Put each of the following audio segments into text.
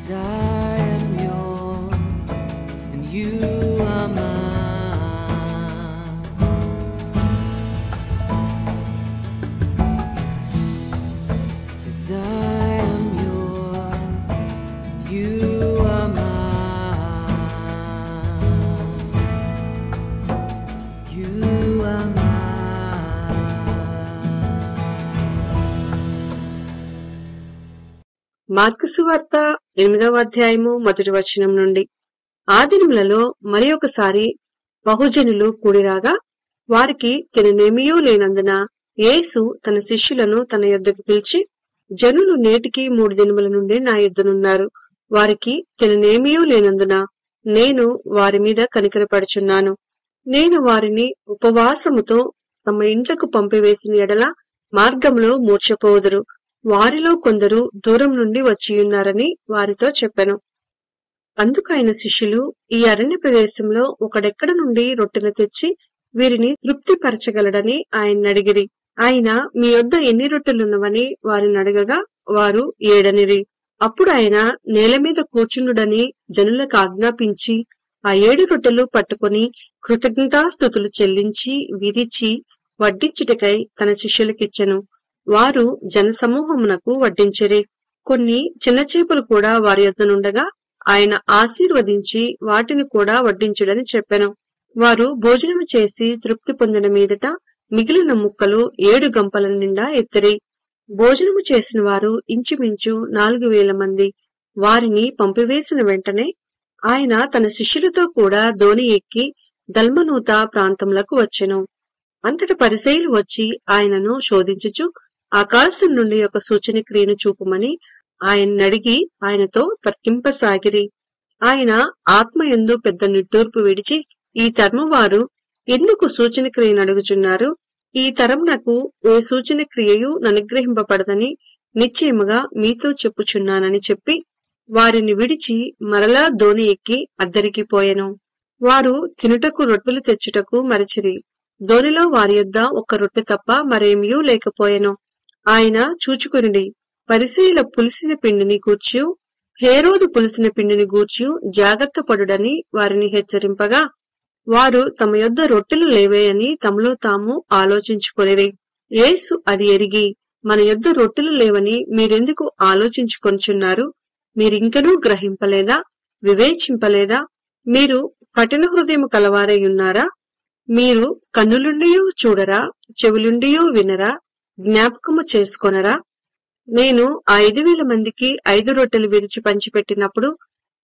'Cause I am yours and you are mine. 'Cause I am yours and you are mine. You are mine. Mark సువార్త 8వ అధ్యాయము 1వ వచనం నుండి. ఆ దినములలో మరి ఒకసారి బహుజనులు కూడిరాగా వారికి తిననేమియూ లేనందున యేసు తన శిష్యులను తన యొద్దకు పిలిచి, జనులు నేటికి 3 దినముల నుండి నా యొద్దనున్నారు. వారికి తిననేమియూ లేనందున నేను వారి మీద కనికరపడుచున్నాను. నేను వారిని ఉపవాసముతో తమ ఇంట్లకు పంపివేసిన ఎడల మార్గంలో మూర్ఛపోదురు. వారిలో కొందరు దూరం నుండి వచ్చియున్నారని వారితో చెప్పెను. అందుకు ఆయన శిష్యులు, ఈ అరణ్య ప్రదేశంలో ఒకడెక్కడ నుండి రొట్టెను తెచ్చి వీరిని తృప్తిపరచగలడని ఆయన అడిగిరి. ఆయన, మీ యొద్ద ఎన్ని రొట్టెలున్నవని వారిని అడగగా వారు 7 అనిరి. అప్పుడు ఆయన నేల మీద కూర్చుండుడని జనులకు ఆజ్ఞాపించి ఆ 7 రొట్టెలు పట్టుకొని కృతజ్ఞతాస్తుతులు చెల్లించి విరిచి వడ్డించుటకై తన శిష్యులకిచ్చెను. వారు జనసమూహమునకు వడ్డించిరి. కొన్ని చిన్న చేపలు కూడా వారి యొద్దనుండగా ఆయన ఆశీర్వదించి వాటిని కూడా వడ్డించుడని చెప్పెను. వారు భోజనము చేసి తృప్తి పొందిన మీదట మిగిలిన ముక్కలు 7 గంపల నిండా ఎత్తిరి. భోజనము చేసిన వారు ఇంచుమించు 4,000 మంది. వారిని పంపివేసిన వెంటనే ఆయన తన శిష్యులతో కూడా దోణి ఎక్కి దల్మనూత ప్రాంతములకు వచ్చెను. అంతట పరిసయ్యులు వచ్చి ఆయనను శోధించుచు ఆకాశం నుండి ఒక సూచన క్రియను చూపుమని ఆయన్నడిగి ఆయనతో తర్కింపసాగిరి. ఆయన ఆత్మయందు పెద్ద నిట్టూర్పు విడిచి, ఈ తరము వారు ఎందుకు సూచన క్రియను అడుగుచున్నారు? ఈ తరమునకు ఏ సూచన క్రియయు అనుగ్రహింపబడదని నిశ్చయముగా మీతో చెప్పుచున్నానని చెప్పి వారిని విడిచి మరలా దోణి ఎక్కి అద్దరికి పోయెను. వారు తినుటకు రొట్టెలు తెచ్చుటకు మరచిరి. దోణిలో వారి యొద్ద 1 రొట్టె తప్ప మరేమియూ లేకపోయెను. ఆయన చూచుకొనుడి, పరిసయ్యుల పులిసిన పిండిని గూర్చియు హేరోదు పులిసిన పిండిని గూర్చియు జాగ్రత్త పడుడని వారిని హెచ్చరింపగా వారు తమ యొద్ద రొట్టెలు లేవే అని తమలో తాము ఆలోచించుకొనిరి. యేసు అది ఎరిగి, మన యొద్ద రొట్టెలు లేవని మీరెందుకు ఆలోచించుకొనుచున్నారు? మీరింకనూ గ్రహింపలేదా? వివేచింపలేదా? మీరు కఠిన హృదయము కలవారై ఉన్నారా? మీరు కన్నులుండియూ చూడరా? చెవులుండియూ వినరా? జ్ఞాపకము చేసుకొనరా? నేను ఆ 5,000 మందికి 5 రొట్టెలు విరిచి పంచిపెట్టినప్పుడు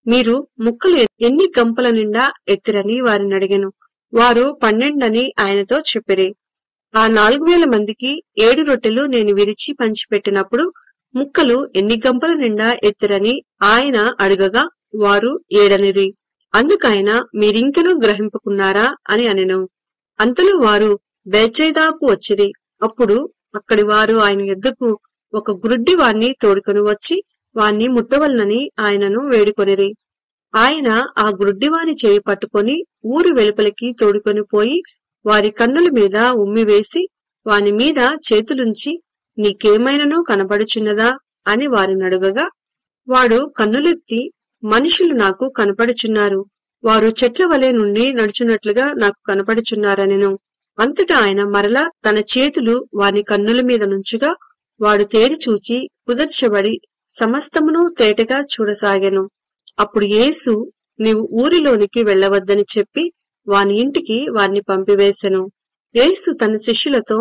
మీరు ముక్కలు ఎన్ని గంపల నిండా ఎత్తిరని వారిని అడిగెను. వారు 12 అని ఆయనతో చెప్పిరి. ఆ 4,000 మందికి 7 రొట్టెలు నేను విరిచి పంచిపెట్టినప్పుడు ముక్కలు ఎన్ని గంపల నిండా ఎత్తిరని ఆయన అడుగగా వారు 7 అనిరి. అందుకైన మీరింకనూ గ్రహింపుకున్నారా అని అనెను. అంతలో వారు బేత్సయిదాకు వచ్చిరి. అప్పుడు అక్కడి వారు ఆయన యొద్దకు ఒక గురుడ్డి వాణ్ణి తోడుకొని వచ్చి వాణ్ణి ముట్టవలనని ఆయనను వేడుకొనిరి. ఆయన ఆ గురుడ్డివాని చేయి పట్టుకొని ఊరి వెలుపలికి తోడుకొని పోయి వారి కన్నుల మీద ఉమ్మివేసి వాని మీద చేతులుంచి, నీకేమైనను కనపడుచున్నదా అని వారిని అడుగగా వాడు కన్నులెత్తి, మనుషులు నాకు కనపడుచున్నారు, వారు చెట్ల వలె నుండి నడుచున్నట్లుగా నాకు కనపడుచున్నారనెను. అంతటా ఆయన మరలా తన చేతులు వాని కన్నుల మీద నుంచుగా వాడు తేరి చూచి కుదర్చబడి సమస్తమును తేటగా చూడసాగెను. అప్పుడు యేసు, నీవు ఊరిలోనికి వెళ్లవద్దని చెప్పి వాని ఇంటికి వారిని పంపివేశెను. యేసు తన శిష్యులతో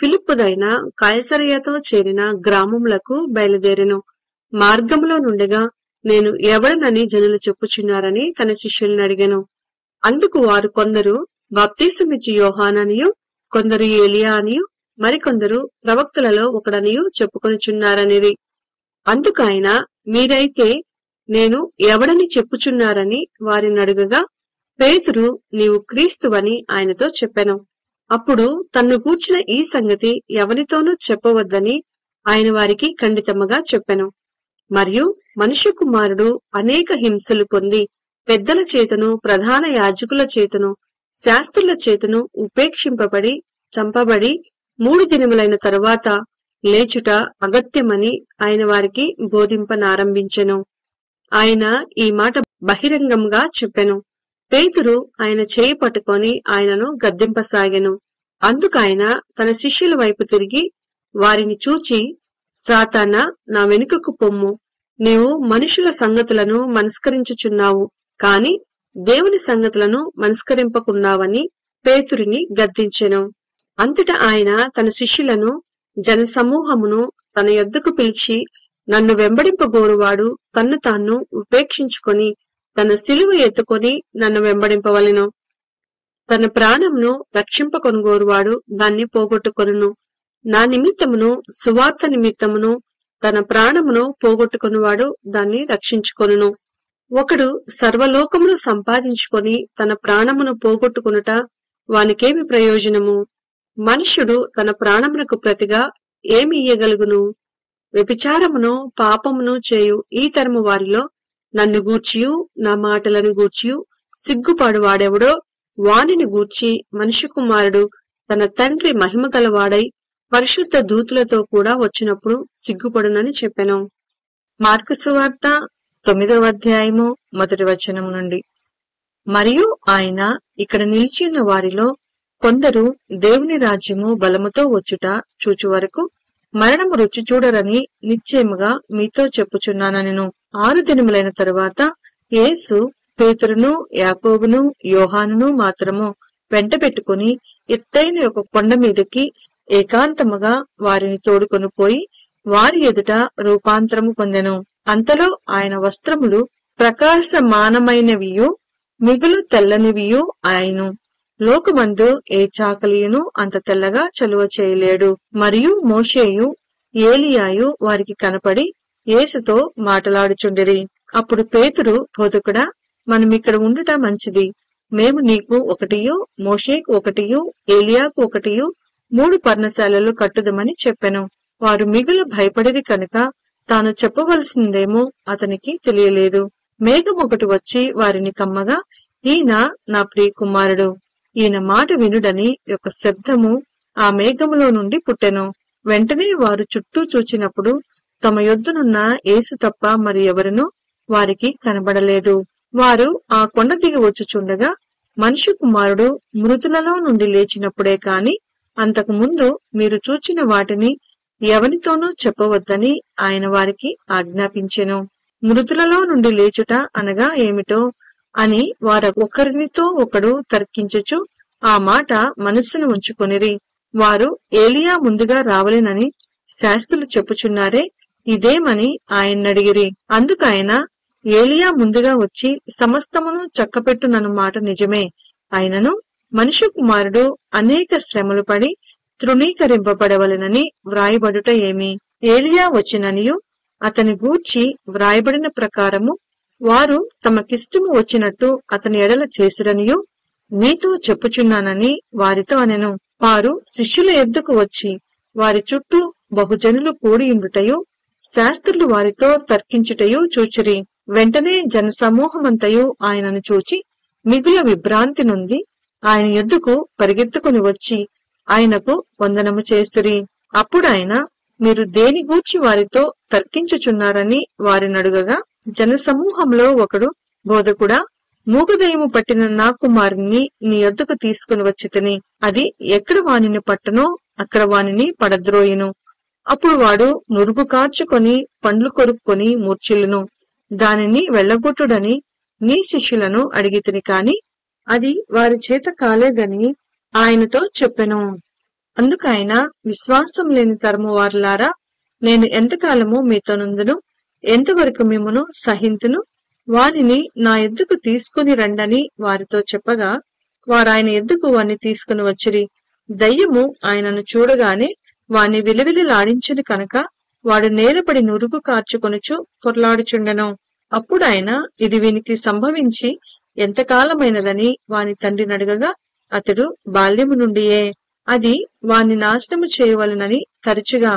ఫిలిప్పుదైన కైసరయతో చేరిన గ్రామములకు బయలుదేరెను. మార్గములో నుండగా, నేను ఎవడనని జనులు చెప్పుచున్నారని తన శిష్యుల్ని అడిగెను. అందుకు వారు కొందరు బాప్తీసమిచ్చు యోహాననియు, కొందరు ఏలియా అనియు, మరికొందరు ప్రవక్తలలో ఒకడనియు చెప్పుకొనుచున్నారనిరి. అందుకైన, మీరైతే నేను ఎవడని చెప్పుచున్నారని వారిని అడుగగా పేతురు, నీవు క్రీస్తువని ఆయనతో చెప్పెను. అప్పుడు తన్ను గూర్చిన ఈ సంగతి ఎవరితోనూ చెప్పవద్దని ఆయన వారికి ఖండితముగా చెప్పెను. మరియు మనుష్య కుమారుడు అనేక హింసలు పొంది పెద్దల చేతను ప్రధాన యాజకుల చేతను శాస్త్రుల చేతను ఉపేక్షింపబడి చంపబడి 3 దినములైన తరువాత లేచుట అగత్యమని ఆయన వారికి బోధింపనారంభించెను. ఆయన ఈ మాట బహిరంగంగా చెప్పెను. పేతురు ఆయన చేయి పట్టుకొని ఆయనను గద్దింపసాగెను. అందుకాయన తన శిష్యుల వైపు తిరిగి వారిని చూచి, సాతానా, నా వెనుకకు పొమ్ము. నీవు మనుషుల సంగతులను మనస్కరించుచున్నావు, కాని దేవుని సంగతులను మనస్కరింపకున్నావని పేతురిని గద్దించెను. అంతటా ఆయన తన శిష్యులను, జనసమూహమును తన యొద్దకు పిలిచి, నన్ను వెంబడింపగోరువాడు తన్ను తాను ఉపేక్షించుకొని తన సిలువ ఎత్తుకొని నన్ను వెంబడింపవలెను. తన ప్రాణమును రక్షింపకొనుగోరువాడు దాన్ని పోగొట్టుకొనును. నా నిమిత్తమును సువార్త నిమిత్తమును తన ప్రాణమును పోగొట్టుకొనువాడు దాన్ని రక్షించుకొనును. ఒకడు సర్వలోకమును సంపాదించుకొని తన ప్రాణమును పోగొట్టుకొనుట వానికేమి ప్రయోజనము? మనుష్యుడు తన ప్రాణమునకు ప్రతిగా ఏమి ఇయ్యగలుగును? వ్యభిచారమును పాపమును చేయు ఈ తరము వారిలో నన్ను గూర్చియు నా మాటలను గూర్చియు సిగ్గుపాడు వాడెవడో వానిని గూర్చి మనిషి కుమారుడు తన తండ్రి మహిమ గలవాడై పరిశుద్ధ దూతులతో కూడా వచ్చినప్పుడు సిగ్గుపడునని చెప్పెను. మార్కు సువార్త 9వ అధ్యాయము 1వ వచనం నుండి. మరియు ఆయన ఇక్కడ నిలిచిన వారిలో కొందరు దేవుని రాజ్యము బలముతో వచ్చుట చూచు వరకు మరణము రుచి చూడరని నిశ్చయముగా మీతో చెప్పుచున్నానెను. 6 దినములైన తరువాత యేసు పేతురును, యాకోబును, యోహానును మాత్రము వెంట పెట్టుకుని ఎత్తైన ఒక కొండ మీదకి ఏకాంతముగా వారిని తోడుకొని పోయి వారి ఎదుట రూపాంతరము పొందెను. అంతలో ఆయన వస్త్రములు ప్రకాశమానమైనవియు మిగులు తెల్లనివియు ఆయను. లోకమందు ఏ చాకలియును అంత తెల్లగా చలువ చేయలేడు. మరియు మోషేయు ఏలియాయు వారికి కనపడి యేసుతో మాటలాడుచుండిరి. అప్పుడు పేతురు, బోధకుడా, మనమిక్కడ ఉండుట మంచిది. మేము నీకు ఒకటియు, మోషేకు ఒకటియు, ఏలియాకు ఒకటియు 3 పర్ణశాలలు కట్టుదమని చెప్పెను. వారు మిగులు భయపడిరి కనుక తాను చెప్పవలసిందేమో అతనికి తెలియలేదు. మేఘం ఒకటి వచ్చి వారిని కమ్మగా, ఈయన నా ప్రియకుమారుడు, ఈయన మాట వినుడని ఒక శబ్దము ఆ మేఘములో నుండి పుట్టెను. వెంటనే వారు చుట్టూ చూచినప్పుడు తమ యొద్దనున్న యేసు తప్ప మరి ఎవరునూ వారికి కనబడలేదు. వారు ఆ కొండ దిగి వచ్చుచుండగా మనిషి కుమారుడు మృతులలో నుండి లేచినప్పుడే కాని అంతకు ముందు మీరు చూచిన వాటిని ఎవనితోనూ చెప్పవద్దని ఆయన వారికి ఆజ్ఞాపించెను. మృతులలో నుండి లేచుట అనగా ఏమిటో అని వారు ఒకరినితో ఒకడు తర్కించుచు ఆ మాట మనస్సును ఉంచుకొనిరి. వారు ఏలియా ముందుగా రావలెనని శాస్త్రులు చెప్పుచున్నారే, ఇదేమని ఆయన్నడిగిరి. అందుకాయన, ఏలియా ముందుగా వచ్చి సమస్తమును చక్కపెట్టునను మాట నిజమే, అయినను మనుష్య కుమారుడు అనేక శ్రమలు పడి తృణీకరింపబడవలెనని వ్రాయబడుట ఏమి? ఏలియా వచ్చిననియు అతని గూర్చి వ్రాయబడిన ప్రకారము వారు తమకిష్టము వచ్చినట్టు అతని ఎడల చేసిరనియు మీతో చెప్పుచున్నానని వారితో అనెను. వారు శిష్యుల యొద్దకు వచ్చి వారి చుట్టూ బహుజనులు కూడియుండుటయు శాస్త్రులు వారితో తర్కించుటయు చూచిరి. వెంటనే జనసమూహమంతయు ఆయనను చూచి మిగుల విభ్రాంతి నొంది ఆయన యొద్దకు పరిగెత్తుకుని వచ్చి ఆయనకు వందనము చేసిరి. అప్పుడాయన, మీరు దేని గూర్చి వారితో తర్కించుచున్నారని వారినడుగగా, జనసమూహంలో ఒకడు, బోధకుడా, మూగదయము పట్టిన నా కుమారుణ్ణి నీ యొద్దకు తీసుకుని వచ్చితిని. అది ఎక్కడ వానిని పట్టనో అక్కడ వానిని పడద్రోయును. అప్పుడు వాడు నురుగు కార్చుకొని పండ్లు కొరుక్కొని మూర్ఛిల్లును. దానిని వెళ్ళగొట్టుడని నీ శిష్యులను అడిగితిని కాని అది వారి చేత కాలేదని ఆయనతో చెప్పెను. అందుకైన, విశ్వాసం లేని తరము వారులారా, నేను ఎంతకాలము మీతోనుందును, ఎంతవరకు మిమ్మును సహింతును? వానిని నా యొద్దకు తీసుకుని రండని వారితో చెప్పగా వారాయన యొద్దకు వాణ్ణి తీసుకుని వచ్చిరి. దయ్యము ఆయనను చూడగానే వాణ్ణి విలవిలలాడించును కనుక వాడు నేలపడి నురుగు కార్చుకొనుచు పొర్లాడుచుండెను. అప్పుడాయన, ఇది వీనికి సంభవించి ఎంతకాలమైనదని వాని తండ్రినడగగా అతడు, బాల్యము నుండియే. అది వాణ్ణి నాశనము చేయవలనని తరచుగా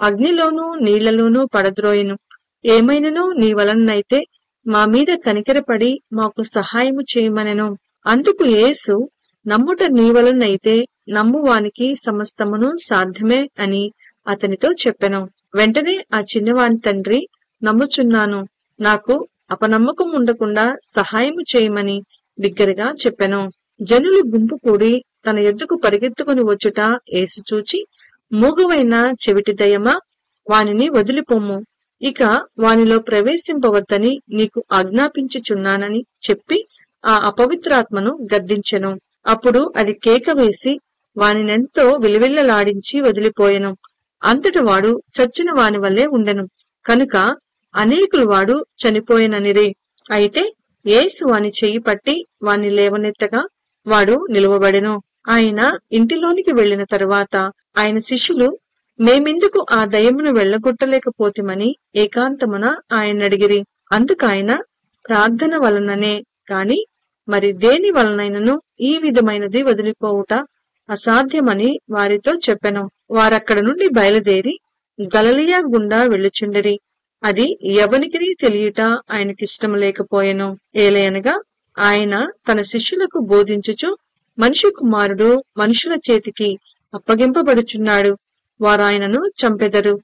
అగ్నిలోనూ నీళ్లలోనూ పడద్రోయును. ఏమైనను నీ వలనైతే మా మీద కనికరపడి మాకు సహాయము చేయమనెను. అందుకు యేసు, నమ్ముట నీ వలనైతే నమ్మువానికి సమస్తమును సాధ్యమే అని అతనితో చెప్పెను. వెంటనే ఆ చిన్నవాని తండ్రి, నమ్ముచున్నాను, నాకు అపనమ్మకం ఉండకుండా సహాయము చేయమని బిగ్గరగా చెప్పెను. జనులు గుంపు కూడి తన ఎద్దుకు పరిగెత్తుకుని వచ్చుట యేసు చూచి, మూగవైన చెవిటి దయ్యమా, వానిని వదిలిపొమ్ము, ఇక వానిలో ప్రవేశింపవద్దని నీకు ఆజ్ఞాపించుచున్నానని చెప్పి ఆ అపవిత్రాత్మను గద్దించెను. అప్పుడు అది కేక వేసి వానినెంతో విలువిల్లలాడించి వదిలిపోయెను. అంతటి వాడు చచ్చిన వాని వల్లే ఉండెను. కనుక అనేకులు వాడు చనిపోయెననిరి. అయితే యేసు వాని చెయ్యి పట్టి వాని లేవనెత్తగా వాడు నిలువబడెను. ఆయన ఇంటిలోనికి వెళ్లిన తరువాత ఆయన శిష్యులు, మేమెందుకు ఆ దయ్యమును వెళ్లగొట్టలేకపోతిమని ఏకాంతమున ఆయనడిగిరి. అందుకాయన, ప్రార్థన వలననే కాని మరి దేని వలనైనను ఈ విధమైనది వదిలిపోవుట అసాధ్యమని వారితో చెప్పెను. వారక్కడ నుండి బయలుదేరి గలిలయ గుండా వెళ్ళుచుండిరి. అది ఎవనికిని తెలియట ఆయనకిష్టము లేకపోయెను. ఏలయనగా ఆయన తన శిష్యులకు బోధించుచు, మనిషి కుమారుడు మనుషుల చేతికి అప్పగింపబడుచున్నాడు, వారాయనను చంపెదరు,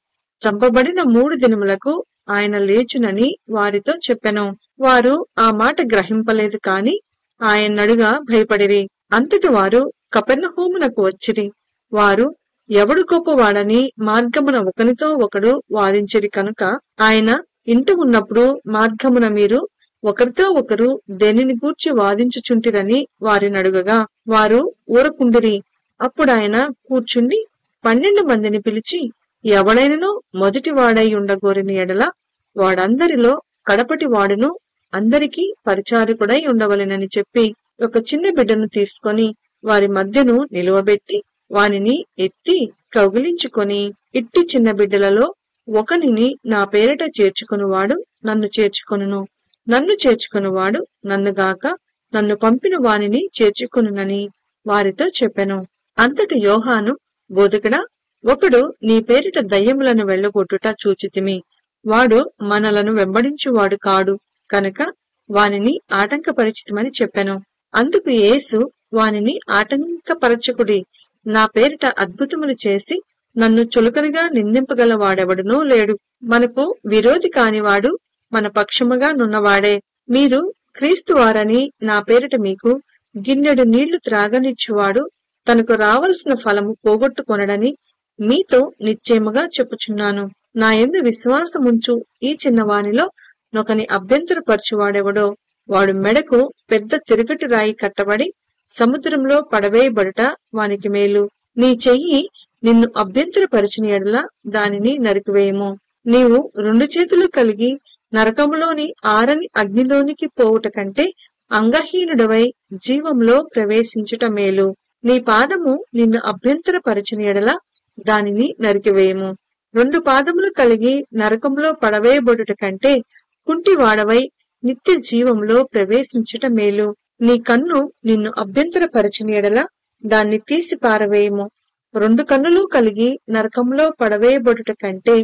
చంపబడిన 3 దినములకు ఆయన లేచునని వారితో చెప్పెను. వారు ఆ మాట గ్రహింపలేదు కాని ఆయన్నడుగా భయపడిరి. అంతటి వారు కపెర్నహూమునకు వచ్చిరి. వారు ఎవడు గొప్పవాడని మార్గమున ఒకనితో ఒకడు వాదించిరి కనుక ఆయన ఇంట ఉన్నప్పుడు మార్గమున మీరు ఒకరితో ఒకరు దేనిని గూర్చి వాదించుచుంటిరని వారినడుగగా వారు ఊరకుండిరి. అప్పుడాయన కూర్చుండి 12 మందిని పిలిచి, ఎవడైనను మొదటి వాడై ఉండగోరిన ఎడల వాడందరిలో కడపటి వాడును, అందరికీ పరిచారకుడై ఉండవలెనని చెప్పి ఒక చిన్న బిడ్డను తీసుకొని వారి మధ్యను నిలువబెట్టి వానిని ఎత్తి కౌగిలించుకొని, ఇట్టి చిన్న బిడ్డలలో ఒకనిని నా పేరిట చేర్చుకొనువాడు నన్ను చేర్చుకొనును, నన్ను చేర్చుకొనువాడు నన్నుగాక నన్ను పంపిన వానిని చేర్చుకొనునని వారితో చెప్పెను. అంతటి యోహాను, బోధకుడా, ఒకడు నీ పేరిట దయ్యములను వెళ్లగొట్టుట చూచితిమి, వాడు మనలను వెంబడించువాడు కాడు కనుక వానిని ఆటంకపరిచితిమని చెప్పెను. అందుకు యేసు, వానిని ఆటంకపరచకుడి, నా పేరిట అద్భుతములు చేసి నన్ను చులకనగా నిందింపగల వాడెవడునూ లేడు. మనకు విరోధి కానివాడు మన పక్షముగా నున్నవాడే. మీరు క్రీస్తు వారని నా పేరిట మీకు గిన్నెడు నీళ్లు త్రాగనిచ్చువాడు తనకు రావలసిన ఫలము పోగొట్టుకొనడని మీతో నిశ్చయముగా చెప్పుచున్నాను. నా యందు విశ్వాసముంచు ఈ చిన్నవానిలో నొకని అభ్యంతరపరచువాడెవడో వాడు మెడకు పెద్ద తిరుగటి రాయి కట్టబడి సముద్రంలో పడవేయబడుట వానికి మేలు. నీ చెయ్యి నిన్ను అభ్యంతరపరిచిన ఎడల దానిని నరికివేయము. నీవు 2 చేతులు కలిగి నరకములోని ఆరని అగ్నిలోనికి పోవుట కంటే అంగహీనుడవై జీవంలో ప్రవేశించుట మేలు. నీ పాదము నిన్ను అభ్యంతరపరిచిన ఎడల దానిని నరికివేయము. 2 పాదములు కలిగి నరకంలో పడవేయబడుట కంటే కుంటివాడవై నిత్య జీవంలో ప్రవేశించుట మేలు. నీ కన్ను నిన్ను అభ్యంతరపరిచిన ఎడల దాన్ని తీసి పారవేయము. 2 కన్నులు కలిగి నరకంలో పడవేయబడుట కంటే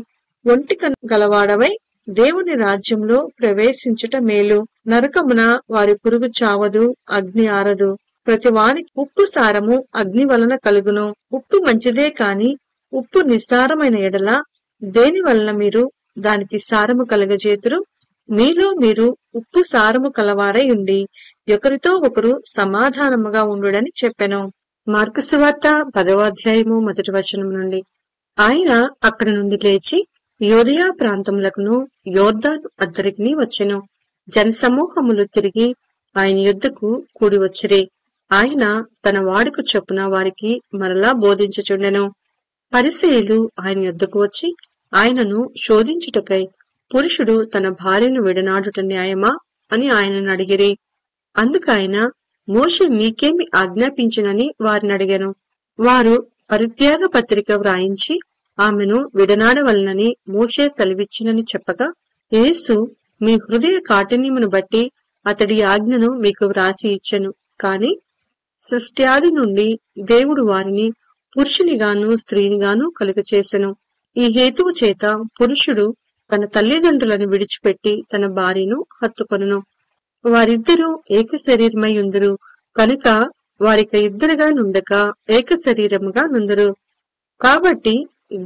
ఒంటి కన్ను గలవాడవై దేవుని రాజ్యంలో ప్రవేశించుట మేలు. నరకమున వారి పురుగు చావదు, అగ్ని ఆరదు. ప్రతి వానికి ఉప్పు సారము అగ్ని వలన కలుగును. ఉప్పు మంచిదే కాని ఉప్పు నిస్సారమైన ఎడల దేని వలన మీరు దానికి సారము కలగజేతురు? మీలో మీరు ఉప్పు సారము కలవారై ఉండి ఒకరితో ఒకరు సమాధానముగా ఉండుడని చెప్పెను. మార్కు సువార్త 10వ అధ్యాయము 1వ వచనం నుండి. ఆయన అక్కడి నుండి లేచి యోదయ ప్రాంతములకును యోర్దాను అద్దరికిని వచ్చెను. జనసమూహములు తిరిగి ఆయన యొద్దకు కూడి వచ్చిరి. ఆయన తన వాడుక చొప్పున వారికి మరలా బోధించుచుండెను. పరిసయ్యులు ఆయన యొద్దకు వచ్చి ఆయనను శోధించుటకై, పురుషుడు తన భార్యను విడనాడుట న్యాయమా అని ఆయనను అడిగిరి. అందుకాయన, మోషే మీకేమి ఆజ్ఞాపించినని వారిని అడిగాను. వారు పరిత్యాగ పత్రిక వ్రాయించి ఆమెను విడనాడవలనని మోషే సెలవిచ్చినని చెప్పగా, యేసు, మీ హృదయ కాఠిన్యమును బట్టి అతడి ఆజ్ఞను మీకు వ్రాసి ఇచ్చెను. కాని సృష్ట్యాది నుండి దేవుడు వారిని పురుషునిగాను స్త్రీనిగాను కలుగచేసెను. ఈ హేతువు చేత పురుషుడు తన తల్లిదండ్రులను విడిచిపెట్టి తన భార్యను హత్తుకొనును, వారిద్దరూ ఏక శరీరమై ఉందురు. కనుక వారిక ఇద్దరుగా నుండక ఏక శరీరముగా నుందురు. కాబట్టి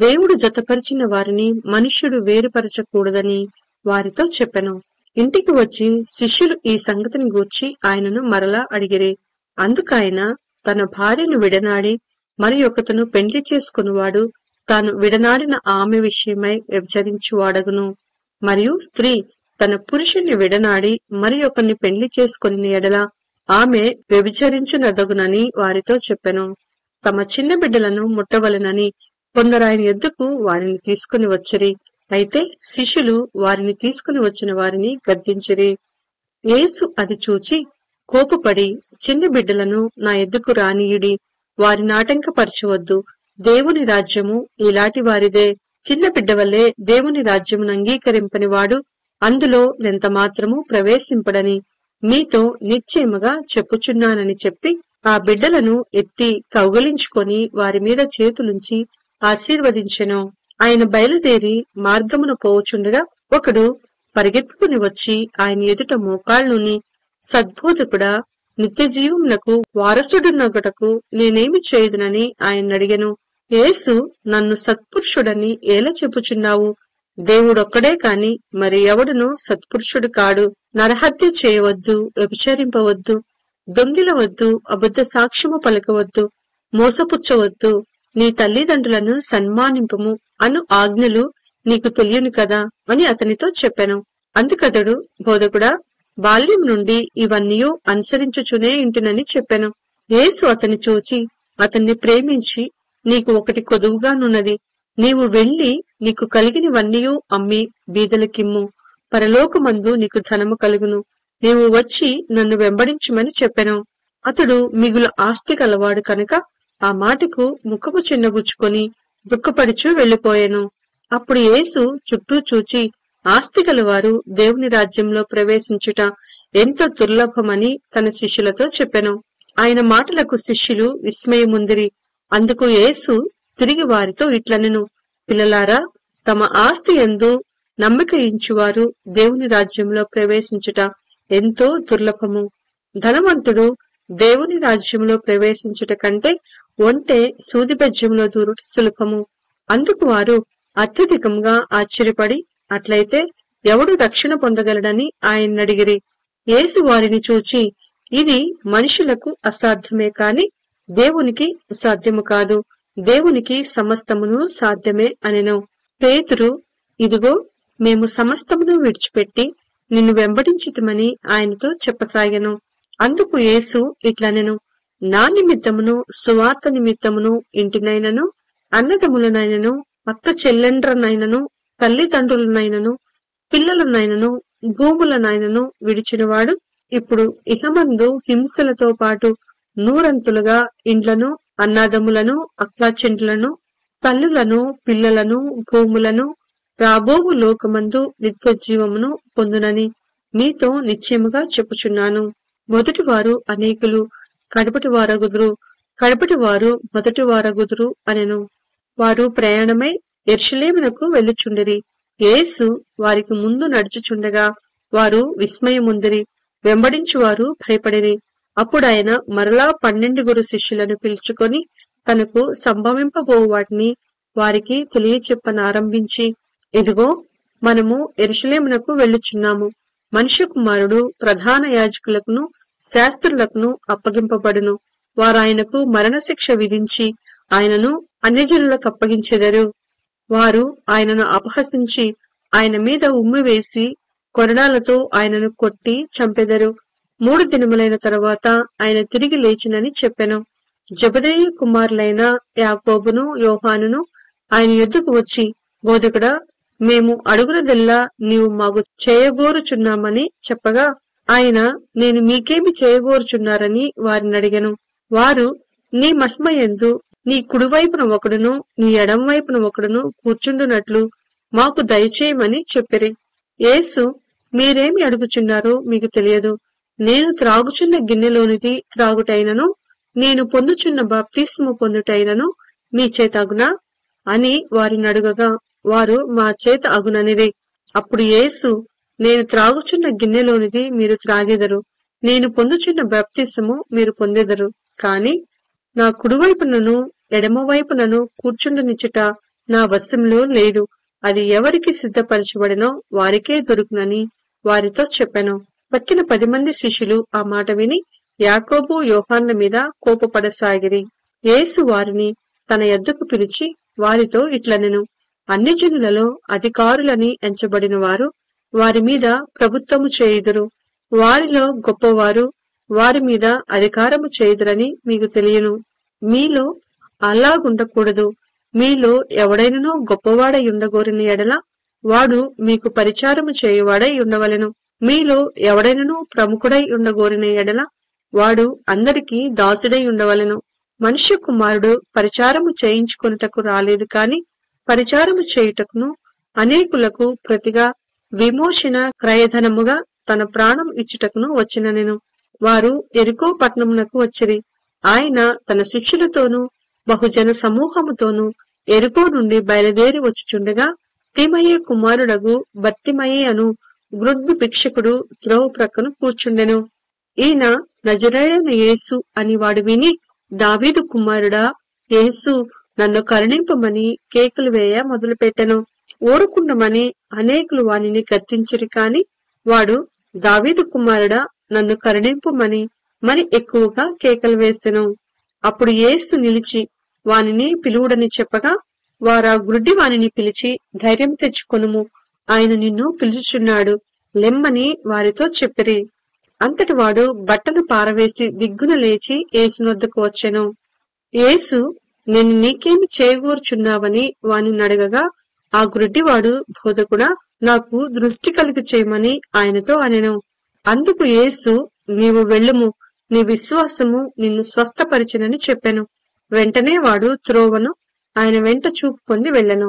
దేవుడు జతపరిచిన వారిని మనుష్యుడు వేరుపరచకూడదని వారితో చెప్పెను. ఇంటికి వచ్చి శిష్యులు ఈ సంగతిని గూర్చి ఆయనను మరలా అడిగిరి. అందుకాయన తన భార్యను విడనాడి మరి ఒకతను పెండ్లి చేసుకునివాడు తాను విడనాడిన ఆమె విషయమై వ్యభిచరించువాడగును. మరియు స్త్రీ తన పురుషుణ్ణి విడనాడి మరి ఒకరిని పెండ్లి చేసుకుని ఎడల ఆమె వ్యభిచరించునదగునని వారితో చెప్పెను. తమ చిన్న బిడ్డలను ముట్టవలెనని కొందరాయన యొద్దకు వారిని తీసుకుని వచ్చిరి. అయితే శిష్యులు వారిని తీసుకుని వచ్చిన వారిని గద్దించిరి. యేసు అది చూచి కోపపడి, చిన్న బిడ్డలను నా యొద్దకు రానీయుడి, వారిని ఆటంకపరచవద్దు, దేవుని రాజ్యము ఇలాంటి వారిదే. చిన్న బిడ్డ వల్లే దేవుని రాజ్యమును అంగీకరింపని వాడు అందులో ఎంత మాత్రము ప్రవేశింపడని మీతో నిశ్చయముగా చెప్పుచున్నానని చెప్పి ఆ బిడ్డలను ఎత్తి కౌగలించుకొని వారి మీద చేతులుంచి ఆశీర్వదించెను. ఆయన బయలుదేరి మార్గమున పోవుచుండగా ఒకడు పరిగెత్తుకుని వచ్చి ఆయన ఎదుట మోకాళ్ళుని, సద్బోధకుడా, నిత్యజీవమునకు వారసుడునొకటకు నేనేమి చేయుదునని ఆయన అడిగెను. యేసు, నన్ను సత్పురుషుడని ఎలా చెప్పుచున్నావు? దేవుడొక్కడే కాని మరి ఎవడును సత్పురుషుడు కాడు. నరహత్య చేయవద్దు, వ్యభిచరింపవద్దు, దొంగిలవద్దు, అబద్ధ సాక్ష్యము పలకవద్దు, మోసపుచ్చవద్దు, నీ తల్లిదండ్రులను సన్మానింపము అను ఆజ్ఞలు నీకు తెలియను కదా అని అతనితో చెప్పెను. అందుకతడు, బోధకుడా, బాల్యం నుండి ఇవన్నీ అనుసరించుచునే ఇంటినని చెప్పెను. యేసు అతని చూచి అతన్ని ప్రేమించి, నీకు ఒకటి కొదువుగానున్నది, నీవు వెళ్లి నీకు కలిగినవన్నీ అమ్మి బీదలకిమ్ము, పరలోకమందు నీకు ధనము కలుగును, నీవు వచ్చి నన్ను వెంబడించుమని చెప్పెను. అతడు మిగులు ఆస్తి కలవాడు కనుక ఆ మాటకు ముఖము చిన్నబుచ్చుకొని దుఃఖపడుచూ వెళ్లిపోయెను. అప్పుడు యేసు చుట్టూ చూచి, ఆస్తి గలవారు దేవుని రాజ్యంలో ప్రవేశించుట ఎంతో దుర్లభమని తన శిష్యులతో చెప్పెను. ఆయన మాటలకు శిష్యులు విస్మయముందిరి. అందుకు యేసు తిరిగి వారితో ఇట్లనెను, పిల్లలారా, తమ ఆస్తి యందు నమ్మిక ఇంచువారు దేవుని రాజ్యంలో ప్రవేశించుట ఎంతో దుర్లభము. ధనవంతుడు దేవుని రాజ్యంలో ప్రవేశించుట కంటే ఒంటె సూదిబెజ్యంలో దూరుట సులభము. అందుకు వారు అత్యధికంగా ఆశ్చర్యపడి, అట్లయితే ఎవడు రక్షణ పొందగలడని ఆయన్నడిగిరి. యేసు వారిని చూచి, ఇది మనుషులకు అసాధ్యమే కాని దేవునికి సాధ్యము కాదు, దేవునికి సమస్తమును సాధ్యమే అనెను. పేతురు, ఇదిగో మేము సమస్తమును విడిచిపెట్టి నిన్ను వెంబడించితిమని ఆయనతో చెప్పసాగెను. అందుకు యేసు ఇట్లనెను, నా నిమిత్తమును సువార్త నిమిత్తమును ఇంటినైనను, అన్నదమ్ములనైనను, అక్క చెల్లెండ్రనైనను, తల్లిదండ్రులనైనను, పిల్లలనైనను, భూములనైనను విడిచినవాడు ఇప్పుడు ఇహమందు హింసలతో పాటు నూరంతులుగా ఇండ్లను, అన్నాదమ్ములను, అక్కాచెండ్లను, తల్లులను, పిల్లలను, భూములను, రాబోవు లోకమందు నిత్య జీవమును పొందునని మీతో నిశ్చయముగా చెప్పుచున్నాను. మొదటి వారు అనేకులు, కడపటి వారగుదురు, కడపటి వారు మొదటి వారగుదురు అనెను. వారు ప్రయాణమై యెరూషలేమునకు వెళ్ళుచుండిరి. యేసు వారికి ముందు నడుచుచుండగా వారు విస్మయముందిరి, వెంబడించువారు భయపడిరి. అప్పుడు ఆయన మరలా 12 శిష్యులను పిలుచుకొని తనకు సంభవింపబో వాటిని వారికి తెలియచెప్పనారంభించి, ఇదిగో మనము యెరూషలేమునకు వెళ్ళుచున్నాము. మనుష్య కుమారుడు ప్రధాన యాజకులకును శాస్త్రులకును అప్పగింపబడును. వారాయనకు మరణశిక్ష విధించి ఆయనను అన్యజనులకు అప్పగించెదరు. వారు ఆయనను అపహసించి ఆయన మీద ఉమ్మి వేసి కొరడాలతో ఆయనను కొట్టి చంపెదరు. 3 దినములైన తరువాత ఆయన తిరిగి లేచినని చెప్పెను. జెబెదయి కుమారులైన యాకోబును యోహానును ఆయన యొద్దకు వచ్చి, బోధకుడా, మేము అడుగునదెల్లా నీవు మాకు చేయగోరుచున్నామని చెప్పగా ఆయన, నేను మీకేమి చేయగోరుచున్నారని వారిని అడిగెను. వారు, నీ మహిమయందు నీ కుడివైపున ఒకడును నీ ఎడమ వైపున ఒకడును కూర్చుండునట్లు మాకు దయచేయమని చెప్పిరి. యేసు, మీరేమి అడుగుచున్నారో మీకు తెలియదు. నేను త్రాగుచున్న గిన్నెలోనిది త్రాగుటైనను, నేను పొందుచున్న బాప్తిస్మము పొందుటైనను మీ చేత అగునా అని వారిని అడుగగా వారు, మా చేత అగుననిరి. అప్పుడు యేసు, నేను త్రాగుచున్న గిన్నెలోనిది మీరు త్రాగెదరు, నేను పొందుచున్న బాప్తిస్మము మీరు పొందెదరు. కాని నా కుడివైపునను ఎడమవైపునను కూర్చుండనిచ్చుట నా వశంలో లేదు. అది ఎవరికి సిద్ధపరచబడినో వారికే దొరుకునని వారితో చెప్పెను. పక్కిన 10 మంది శిష్యులు ఆ మాట విని యాకోబు యోహాన్ల మీద కోపపడసాగిరి. యేసు వారిని తన యొద్దకు పిలిచి వారితో ఇట్లనెను, అన్ని జనులలో అధికారులని ఎంచబడిన వారు వారి మీద ప్రభుత్వము చేయుదురు. వారిలో గొప్పవారు వారి మీద అధికారము చేయుదురని మీకు తెలియను. మీలో అలాగుండకూడదు. మీలో ఎవడైనను గొప్పవాడై ఉండగోరిన ఎడల వాడు మీకు పరిచారము చేయువాడై ఉండవలెను. మీలో ఎవడైనను ప్రముఖుడై ఉండగోరిన ఎడల వాడు అందరికీ దాసుడై ఉండవలెను. మనుష్య కుమారుడు పరిచారము చేయించుకొనుటకు రాలేదు కాని పరిచారము చేయుటకును అనేకులకు ప్రతిగా విమోచన క్రయధనముగా తన ప్రాణం ఇచ్చుటకును వచ్చిననెను. వారు యెరికో పట్టణమునకు వచ్చిరి. ఆయన తన శిష్యులతోనూ బహుజన సమూహముతోనూ యెరికో నుండి బయలుదేరి వచ్చుచుండగా తిమయి కుమారుడగు బర్తిమయి అను గ్రుడ్బి భిక్షకుడు త్రోవ ప్రక్కను కూర్చుండెను. ఈయన నజరేయుడైన యేసు అని వాడు విని, దావీదు కుమారుడా యేసు, నన్ను కరుణింపమని కేకలు వేయ మొదలుపెట్టెను. ఊరుకుండమని అనేకులు వానిని గద్దించిరి కాని వాడు, దావీదు కుమారుడా నన్ను కరుణింపుమని మరి ఎక్కువగా కేకలు వేసెను. అప్పుడు యేసు నిలిచి వానిని పిలువుడని చెప్పగా వారా గ్రుడ్డి వానిని పిలిచి, ధైర్యం తెచ్చుకొనుము, ఆయన నిన్ను పిలుచుచున్నాడు, లెమ్మని వారితో చెప్పిరి. అంతటి వాడు బట్టలు పారవేసి దిగ్గున లేచి యేసునొద్దకు వచ్చెను. యేసు, నేను నీకేమి చేయగూర్చున్నావని వానిని అడగగా ఆ గ్రుడ్డివాడు, బోధకుడా, నాకు దృష్టి కలుగు చేయమని ఆయనతో అనెను. అందుకు యేసు, నీవు వెళ్ళుము, నీ విశ్వాసము నిన్ను స్వస్థపరిచెనని చెప్పెను. వెంటనే వాడు త్రోవను ఆయన వెంట చూపు పొంది వెళ్ళెను.